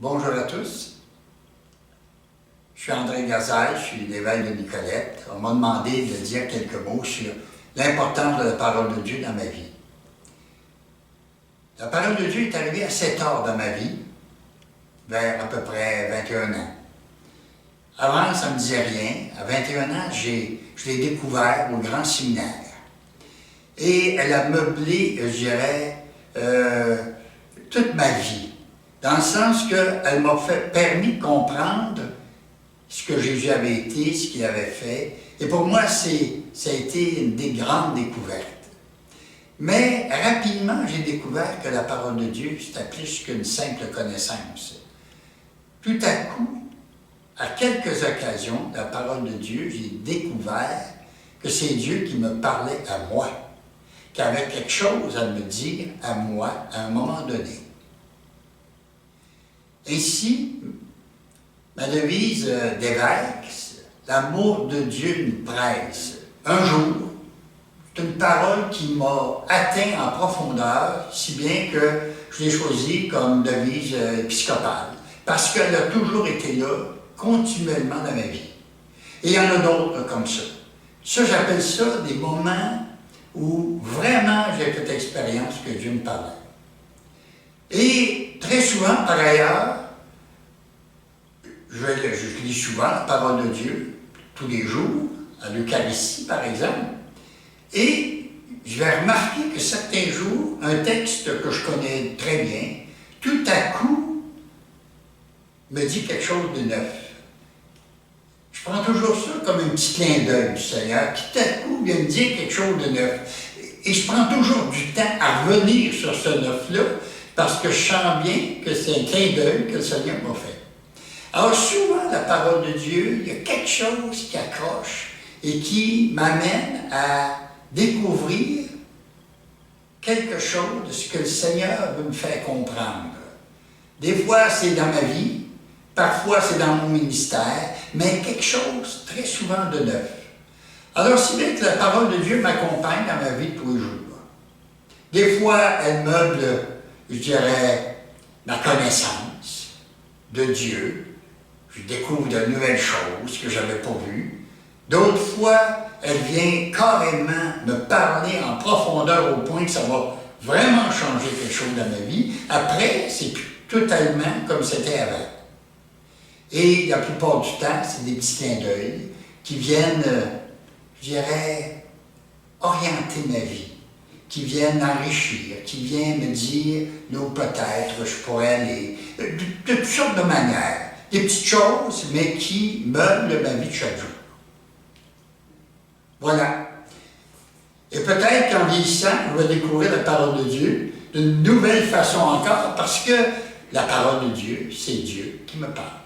Bonjour à tous. Je suis André Gazel, je suis l'évêque de Nicolette. On m'a demandé de dire quelques mots sur l'importance de la parole de Dieu dans ma vie. La parole de Dieu est arrivée à 7 heures dans ma vie, vers à peu près 21 ans. Avant, ça ne me disait rien. À 21 ans, je l'ai découvert au grand séminaire. Et elle a meublé, je dirais, toute ma vie. Dans le sens qu'elle m'a permis de comprendre ce que Jésus avait été, ce qu'il avait fait. Et pour moi, ça a été une des grandes découvertes. Mais rapidement, j'ai découvert que la parole de Dieu, c'était plus qu'une simple connaissance. Tout à coup, à quelques occasions, la parole de Dieu, j'ai découvert que c'est Dieu qui me parlait à moi, qui avait quelque chose à me dire à moi à un moment donné. Ainsi, ma devise d'évêque, l'amour de Dieu nous presse. Un jour, c'est une parole qui m'a atteint en profondeur, si bien que je l'ai choisie comme devise épiscopale, parce qu'elle a toujours été là, continuellement dans ma vie. Et il y en a d'autres comme ça. Ça, j'appelle ça des moments où vraiment j'ai fait expérience que Dieu me parlait. Et très souvent, par ailleurs, je lis souvent la parole de Dieu, tous les jours, à l'Eucharistie par exemple, et je vais remarquer que certains jours, un texte que je connais très bien, tout à coup, me dit quelque chose de neuf. Je prends toujours ça comme un petit clin d'œil du Seigneur, qui tout à coup vient me dire quelque chose de neuf. Et je prends toujours du temps à revenir sur ce neuf-là, parce que je sens bien que c'est un clin d'œil que le Seigneur m'a fait. Alors souvent, la parole de Dieu, il y a quelque chose qui accroche et qui m'amène à découvrir quelque chose de ce que le Seigneur veut me faire comprendre. Des fois, c'est dans ma vie, parfois c'est dans mon ministère, mais quelque chose très souvent de neuf. Alors, si bien que la parole de Dieu m'accompagne dans ma vie de tous les jours. Des fois, elle meuble, je dirais, ma connaissance de Dieu. Je découvre de nouvelles choses que je n'avais pas vues. D'autres fois, elle vient carrément me parler en profondeur au point que ça va vraiment changer quelque chose dans ma vie. Après, c'est plus totalement comme c'était avant. Et la plupart du temps, c'est des petits clins d'œil qui viennent, je dirais, orienter ma vie, qui viennent enrichir, qui viennent me dire, non, peut-être, je pourrais aller, de toutes sortes de manières. Des petites choses, mais qui meublent ma vie de chaque jour. Voilà. Et peut-être qu'en vieillissant, je vais découvrir la parole de Dieu d'une nouvelle façon encore, parce que la parole de Dieu, c'est Dieu qui me parle.